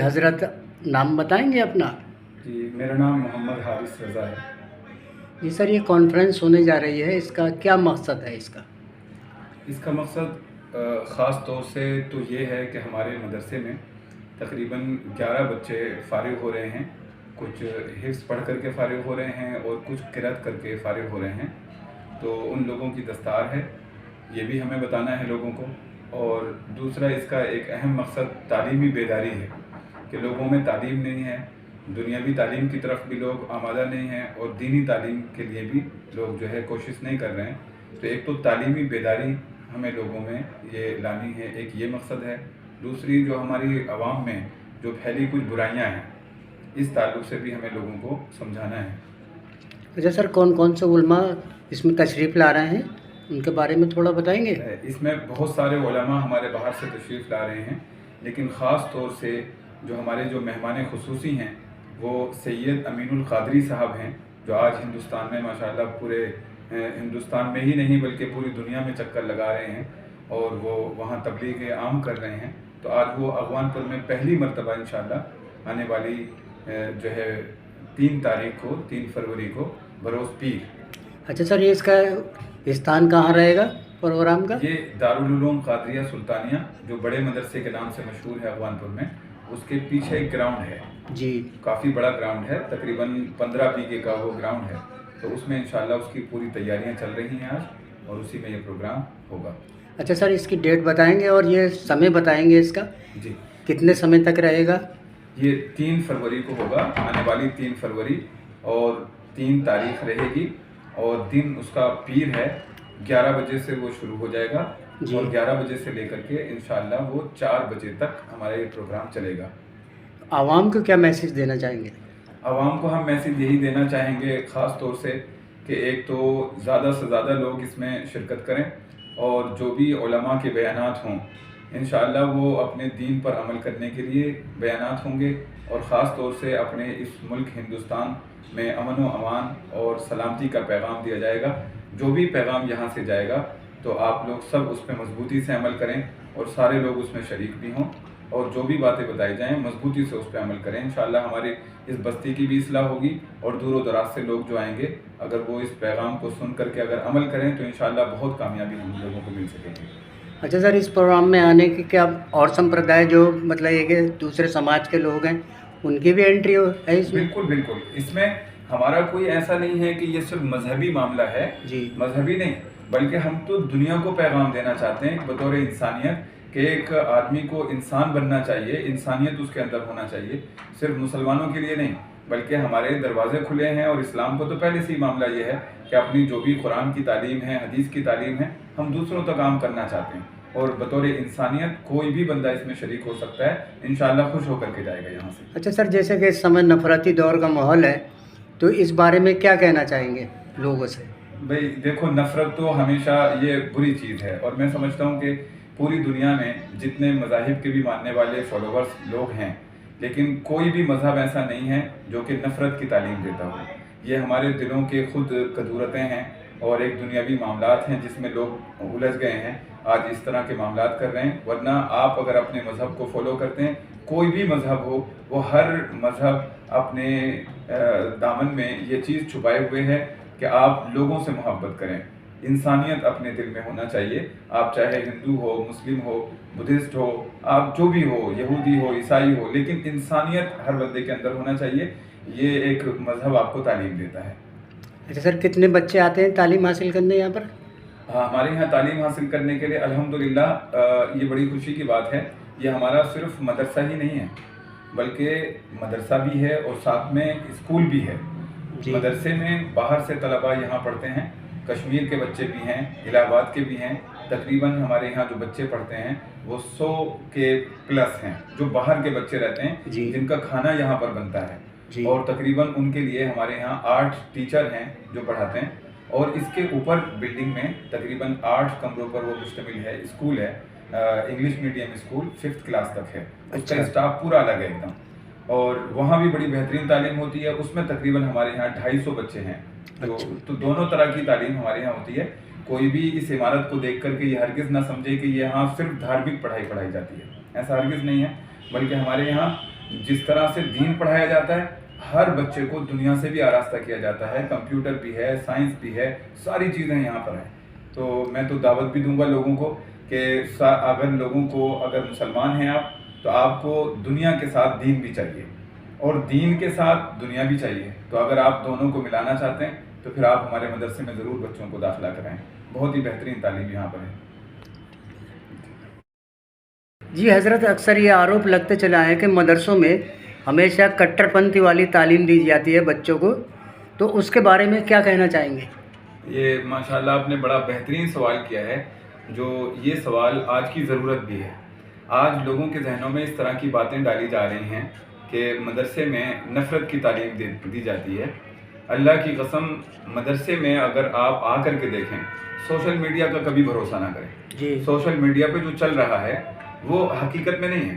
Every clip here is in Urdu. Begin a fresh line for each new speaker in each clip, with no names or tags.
حضرت نام بتائیں گے اپنا؟
جی میرا نام محمد حارث رضا ہے۔
جی سر، یہ کانفرنس ہونے جا رہی ہے، اس کا کیا مقصد ہے اس کا؟
اس کا مقصد خاص طور سے تو یہ ہے کہ ہمارے مدرسے میں تقریباً 11 بچے فارغ ہو رہے ہیں، کچھ حفظ پڑھ کر کے فارغ ہو رہے ہیں اور کچھ قرأت کر کے فارغ ہو رہے ہیں، تو ان لوگوں کی دستار ہے، یہ بھی ہمیں بتانا ہے لوگوں کو۔ اور دوسرا اس کا ایک اہم مقصد تعلیمی بیداری ہے کہ لوگوں میں تعلیم نہیں ہے، دنیاوی تعلیم کی طرف بھی لوگ آمادہ نہیں ہیں اور دینی تعلیم کے لیے بھی لوگ جو ہے کوشش نہیں کر رہے ہیں۔ تو ایک تو تعلیمی بیداری ہمیں لوگوں میں یہ لانی ہے، ایک یہ مقصد ہے۔ دوسری جو ہماری عوام میں جو پھیلی کچھ برائیاں ہیں، اس تعلق سے بھی ہمیں لوگوں کو سمجھانا ہے۔
اچھا سر، کون کون سے علماء اس میں تشریف لا رہے ہیں، ان کے بارے میں تھوڑا بتائیں گے؟
اس میں بہت سارے علماء ہمارے باہر سے تشریف لا رہے ہیں، لیکن خاص طور سے جو ہمارے جو مہمان خصوصی ہیں وہ سید امین القادری صاحب ہیں، جو آج ہندوستان میں ماشاءاللہ پورے ہندوستان میں ہی نہیں بلکہ پوری دنیا میں چکر لگا رہے ہیں اور وہ وہاں تبلیغ عام کر رہے ہیں۔ تو آج وہ اغوان پور میں پہلی مرتبہ انشاءاللہ آنے والی جو ہے 3 تاریخ کو 3 فروری کو بروز پیر۔
اچھا سر، یہ اس کا استھان کہاں رہے گا پروگرام کا؟
یہ دارالعلوم قادریہ سلطانیہ جو بڑے مدرسے کے نام سے مشہور ہے اغوان پور میں، اس کے پیچھے ایک گراؤنڈ ہے،
جی
کافی بڑا گراؤنڈ ہے، تقریباً 15 بیگھے کا وہ گراؤنڈ ہے، تو اس میں انشاءاللہ اس کی پوری تیاریاں چل رہی ہیں آج، اور اسی میں یہ پروگرام ہوگا۔
اچھا سر، اس کی ڈیٹ بتائیں گے اور یہ سمے بتائیں گے اس کا؟
جی،
کتنے سمے تک رہے گا؟
یہ 3 فروری کو ہوگا، آنے والی 3 فروری، اور 3 تاریخ رہے گی، اور دن اس کا پیر ہے، 11 بجے سے وہ شروع ہو جائے گا،
جی،
اور 11 بجے سے لے کر کے انشاءاللہ وہ 4 بجے تک ہمارا یہ پروگرام چلے گا۔
عوام کو کیا میسج دینا چاہیں گے؟
عوام کو ہم میسج یہی دینا چاہیں گے خاص طور سے کہ ایک تو زیادہ سے زیادہ لوگ اس میں شرکت کریں، اور جو بھی علماء کے بیانات ہوں انشاءاللہ وہ اپنے دین پر عمل کرنے کے لیے بیانات ہوں گے، اور خاص طور سے اپنے اس ملک ہندوستان میں امن و امان اور سلامتی کا پیغام دیا جائے گا۔ جو بھی پیغام یہاں سے جائے گا تو آپ لوگ سب اس پہ مضبوطی سے عمل کریں، اور سارے لوگ اس میں شریک بھی ہوں، اور جو بھی باتیں بتائی جائیں مضبوطی سے اس پہ عمل کریں۔ انشاءاللہ ہماری اس بستی کی بھی اصلاح ہوگی، اور دور و دراز سے لوگ جو آئیں گے اگر وہ اس پیغام کو سن کر کے اگر عمل کریں تو انشاءاللہ بہت کامیابی ہم لوگوں کو مل سکے گی۔
اچھا سر، اس پروگرام میں آنے کی کیا اور سمپردائے جو مطلب یہ کہ دوسرے سماج کے لوگ ہیں ان کی بھی انٹری ہے اس میں؟
بالکل بالکل، اس میں ہمارا کوئی ایسا نہیں ہے کہ یہ صرف مذہبی معاملہ ہے،
جی،
مذہبی نہیں، بلکہ ہم تو دنیا کو پیغام دینا چاہتے ہیں بطور انسانیت کہ ایک آدمی کو انسان بننا چاہیے، انسانیت اس کے اندر ہونا چاہیے، صرف مسلمانوں کے لیے نہیں بلکہ ہمارے دروازے کھلے ہیں، اور اسلام کو تو پہلے سے ہی معاملہ یہ ہے کہ اپنی جو بھی قرآن کی تعلیم ہے، حدیث کی تعلیم ہے، ہم دوسروں تک عام کرنا چاہتے ہیں، اور بطور انسانیت کوئی بھی بندہ اس میں شریک ہو سکتا ہے، انشاءاللہ خوش ہو کر کے جائے گا یہاں سے۔
اچھا سر، جیسے کہ اس سمے نفرتی دور کا ماحول ہے تو اس بارے میں کیا کہنا چاہیں گے لوگوں سے؟
بھئی دیکھو، نفرت تو ہمیشہ یہ بری چیز ہے، اور میں سمجھتا ہوں کہ پوری دنیا میں جتنے مذاہب کے بھی ماننے والے فالوورز لوگ ہیں، لیکن کوئی بھی مذہب ایسا نہیں ہے جو کہ نفرت کی تعلیم دیتا ہو۔ یہ ہمارے دلوں کے خود قدورتیں ہیں، اور ایک دنیاوی معاملات ہیں جس میں لوگ الجھ گئے ہیں، آج اس طرح کے معاملات کر رہے ہیں، ورنہ آپ اگر اپنے مذہب کو فالو کرتے ہیں، کوئی بھی مذہب ہو، وہ ہر مذہب اپنے دامن میں یہ چیز چھپائے ہوئے ہے کہ آپ لوگوں سے محبت کریں، انسانیت اپنے دل میں ہونا چاہیے، آپ چاہے ہندو ہو، مسلم ہو، بدھسٹ ہو، آپ جو بھی ہو، یہودی ہو، عیسائی ہو، لیکن انسانیت ہر بندے کے اندر ہونا چاہیے، یہ ایک مذہب آپ کو تعلیم دیتا ہے۔
اچھا سر، کتنے بچے آتے ہیں تعلیم حاصل کرنے یہاں پر؟
ہمارے یہاں تعلیم حاصل کرنے کے لیے الحمدللہ یہ بڑی خوشی کی بات ہے، یہ ہمارا صرف مدرسہ ہی نہیں ہے بلکہ مدرسہ بھی ہے اور ساتھ میں اسکول بھی ہے۔
جی،
مدرسے میں باہر سے طلباء یہاں پڑھتے ہیں، کشمیر کے بچے بھی ہیں، الہ آباد کے بھی ہیں، تقریباً ہمارے یہاں جو بچے پڑھتے ہیں وہ 100 کے پلس ہیں، جو باہر کے بچے رہتے ہیں
جی،
جن کا کھانا یہاں پر بنتا ہے،
جی،
اور تقریباً ان کے لیے ہمارے یہاں 8 ٹیچر ہیں جو پڑھاتے ہیں، اور اس کے اوپر بلڈنگ میں تقریباً 8 کمروں پر وہ مشتمل ہے، اسکول ہے، English medium school 5th class تک ہے، اس کا اسٹاف پورا الگ ہے ایک دم، اور وہاں بھی بڑی بہترین تعلیم ہوتی ہے، اس میں تقریباً ہمارے یہاں 250 بچے ہیں، تو دونوں طرح کی تعلیم ہمارے یہاں ہوتی ہے۔ کوئی بھی اس عمارت کو دیکھ کر کے یہ ہرگز نہ سمجھے کہ یہاں صرف دھارمک پڑھائی پڑھائی جاتی ہے، ایسا ہرگز نہیں ہے، بلکہ ہمارے یہاں جس طرح سے دین پڑھایا جاتا ہے، ہر بچے کو دنیا سے بھی آراستہ کیا جاتا ہے، کمپیوٹر بھی ہے، سائنس بھی ہے، ساری چیزیں یہاں پر ہیں۔ تو میں تو دعوت بھی دوں گا لوگوں کو کہ اگر مسلمان ہیں آپ، تو آپ کو دنیا کے ساتھ دین بھی چاہیے اور دین کے ساتھ دنیا بھی چاہیے۔ تو اگر آپ دونوں کو ملانا چاہتے ہیں تو پھر آپ ہمارے مدرسے میں ضرور بچوں کو داخلہ کرائیں، بہت ہی بہترین تعلیم یہاں پر ہے۔
جی حضرت، اکثر یہ آروپ لگتے چلا ہے کہ مدرسوں میں ہمیشہ کٹر پنتھی والی تعلیم دی جاتی ہے بچوں کو، تو اس کے بارے میں کیا کہنا چاہیں گے؟
یہ ماشاءاللہ آپ نے بڑا بہترین سوال کیا ہے، جو یہ سوال آج کی ضرورت بھی ہے۔ آج لوگوں کے ذہنوں میں اس طرح کی باتیں ڈالی جا رہی ہیں کہ مدرسے میں نفرت کی تعلیم دی جاتی ہے۔ اللہ کی قسم، مدرسے میں اگر آپ آ کر کے دیکھیں، سوشل میڈیا کا کبھی بھروسہ نہ کریں۔
جی،
سوشل میڈیا پہ جو چل رہا ہے وہ حقیقت میں نہیں ہے۔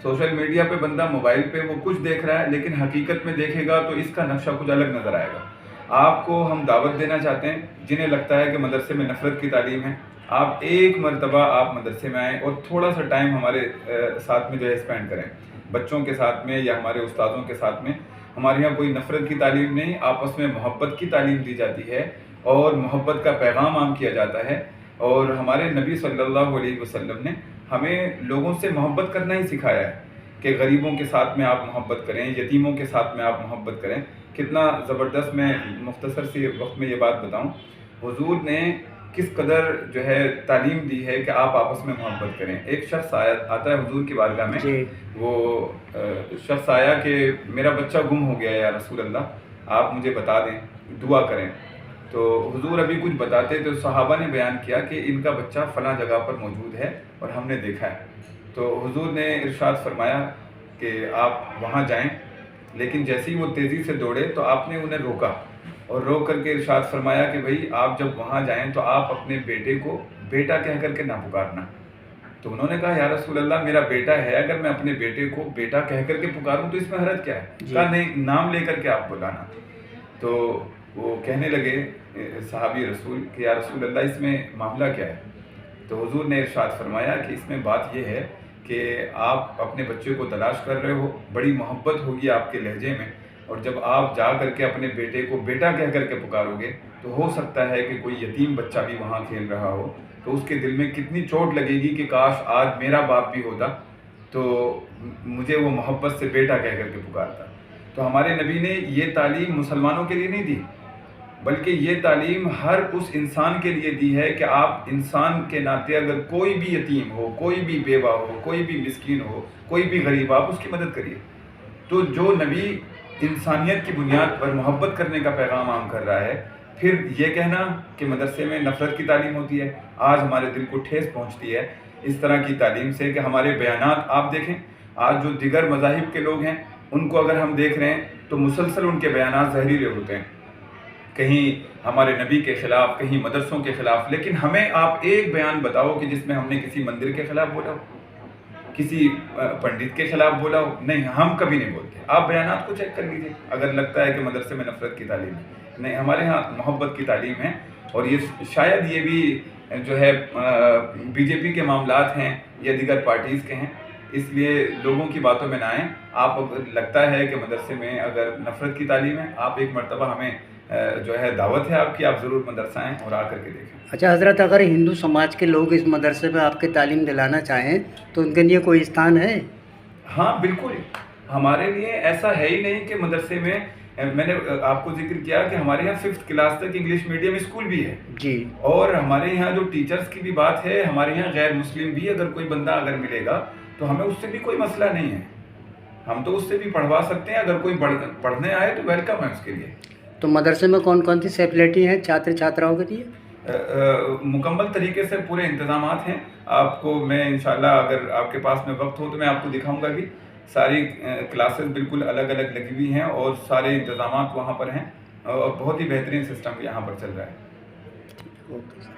سوشل میڈیا پہ بندہ موبائل پہ وہ کچھ دیکھ رہا ہے، لیکن حقیقت میں دیکھے گا تو اس کا نقشہ کچھ الگ نظر آئے گا۔ آپ کو ہم دعوت دینا چاہتے ہیں، جنہیں لگتا ہے کہ مدرسے میں نفرت کی تعلیم ہے، آپ ایک مرتبہ آپ مدرسے میں آئیں اور تھوڑا سا ٹائم ہمارے ساتھ میں جو ہے اسپینڈ کریں، بچوں کے ساتھ میں یا ہمارے استادوں کے ساتھ میں۔ ہمارے یہاں کوئی نفرت کی تعلیم نہیں، آپس میں محبت کی تعلیم دی جاتی ہے اور محبت کا پیغام عام کیا جاتا ہے۔ اور ہمارے نبی صلی اللہ علیہ وسلم نے ہمیں لوگوں سے محبت کرنا ہی سکھایا ہے کہ غریبوں کے ساتھ میں آپ محبت کریں، یتیموں کے ساتھ میں آپ محبت کریں۔ کتنا زبردست، میں مختصر سی وقت میں یہ بات بتاؤں، حضور نے کس قدر جو ہے تعلیم دی ہے کہ آپ آپس میں محبت کریں۔ ایک شخص آتا ہے حضور کی بارگاہ میں،
جی،
وہ شخص آیا کہ میرا بچہ گم ہو گیا یا رسول اللہ، آپ مجھے بتا دیں، دعا کریں۔ تو حضور ابھی کچھ بتاتے تو صحابہ نے بیان کیا کہ ان کا بچہ فلاں جگہ پر موجود ہے اور ہم نے دیکھا ہے۔ تو حضور نے ارشاد فرمایا کہ آپ وہاں جائیں، لیکن جیسے ہی وہ تیزی سے دوڑے تو آپ نے انہیں روکا اور روک کر کے ارشاد فرمایا کہ بھئی آپ جب وہاں جائیں تو آپ اپنے بیٹے کو بیٹا کہہ کر کے نہ پکارنا۔ تو انہوں نے کہا یا رسول اللہ، میرا بیٹا ہے، اگر میں اپنے بیٹے کو بیٹا کہہ کر کے پکاروں تو اس میں حرج کیا ہے؟ کہا نہیں، نام لے کر کے آپ بلانا۔ تو وہ کہنے لگے صحابی رسول کہ یا رسول اللہ، اس میں معاملہ کیا ہے؟ تو حضور نے ارشاد فرمایا کہ اس میں بات یہ ہے کہ آپ اپنے بچے کو تلاش کر رہے ہو، بڑی محبت ہوگی آپ کے لہجے میں، اور جب آپ جا کر کے اپنے بیٹے کو بیٹا کہہ کر کے پکارو گے تو ہو سکتا ہے کہ کوئی یتیم بچہ بھی وہاں کھیل رہا ہو، تو اس کے دل میں کتنی چوٹ لگے گی کہ کاش آج میرا باپ بھی ہوتا تو مجھے وہ محبت سے بیٹا کہہ کر کے پکارتا۔ تو ہمارے نبی نے یہ تعلیم مسلمانوں کے لیے نہیں دی، بلکہ یہ تعلیم ہر اس انسان کے لیے دی ہے کہ آپ انسان کے ناطے اگر کوئی بھی یتیم ہو، کوئی بھی بیوہ ہو، کوئی بھی مسکین ہو، کوئی بھی غریب، آپ اس کی مدد کریے۔ تو جو نبی انسانیت کی بنیاد پر محبت کرنے کا پیغام عام کر رہا ہے، پھر یہ کہنا کہ مدرسے میں نفرت کی تعلیم ہوتی ہے، آج ہمارے دل کو ٹھیس پہنچتی ہے اس طرح کی تعلیم سے کہ ہمارے بیانات آپ دیکھیں، آج جو دیگر مذاہب کے لوگ ہیں ان کو اگر ہم دیکھ رہے ہیں تو مسلسل ان کے بیانات زہریلے ہوتے ہیں، کہیں ہمارے نبی کے خلاف، کہیں مدرسوں کے خلاف۔ لیکن ہمیں آپ ایک بیان بتاؤ کہ جس میں ہم نے کسی مندر کے خلاف بولا ہو، کسی پنڈت کے خلاف بولا ہو۔ نہیں، ہم کبھی نہیں بولتے۔ آپ بیانات کو چیک کر لیجیے اگر لگتا ہے کہ مدرسے میں نفرت کی تعلیم ہے۔ نہیں، ہمارے ہاں محبت کی تعلیم ہے، اور یہ شاید یہ بھی جو ہے بی جے پی کے معاملات ہیں یا دیگر پارٹیز کے ہیں، اس لیے لوگوں کی باتوں میں نہ آئیں۔ آپ لگتا ہے کہ مدرسے میں اگر نفرت کی تعلیم ہے، آپ ایک مرتبہ ہمیں جو ہے دعوت ہے آپ کی، آپ ضرور مدرسہ آئیں اور آ کر کے دیکھیں۔
اچھا حضرت، اگر ہندو سماج کے لوگ اس مدرسے میں آپ کی تعلیم دلانا چاہیں تو ان کے لیے کوئی استھان ہے؟
ہاں بالکل، ہمارے لیے ایسا ہے ہی نہیں کہ مدرسے میں نے آپ کو ذکر کیا کہ ہمارے یہاں 5th کلاس تک انگلش میڈیم اسکول بھی ہے
جی،
اور ہمارے یہاں جو ٹیچرز کی بھی بات ہے، ہمارے یہاں غیر مسلم بھی اگر کوئی بندہ اگر ملے گا تو ہمیں اس سے بھی کوئی مسئلہ نہیں ہے، ہم تو اس سے بھی پڑھوا سکتے ہیں۔ اگر کوئی پڑھنے آئے تو ویلکم ہے اس کے لیے۔
تو مدرسے میں کون کون سی فیسلٹی ہیں چھاتراؤں کے لیے؟
مکمل طریقے سے پورے انتظامات ہیں۔ آپ کو میں انشاءاللہ اگر آپ کے پاس میں وقت ہو تو میں آپ کو دکھاؤں گا بھی، ساری کلاسز بالکل الگ الگ لگی ہوئی ہیں اور سارے انتظامات وہاں پر ہیں، اور بہت ہی بہترین سسٹم یہاں پر چل رہا ہے۔
Okay sir.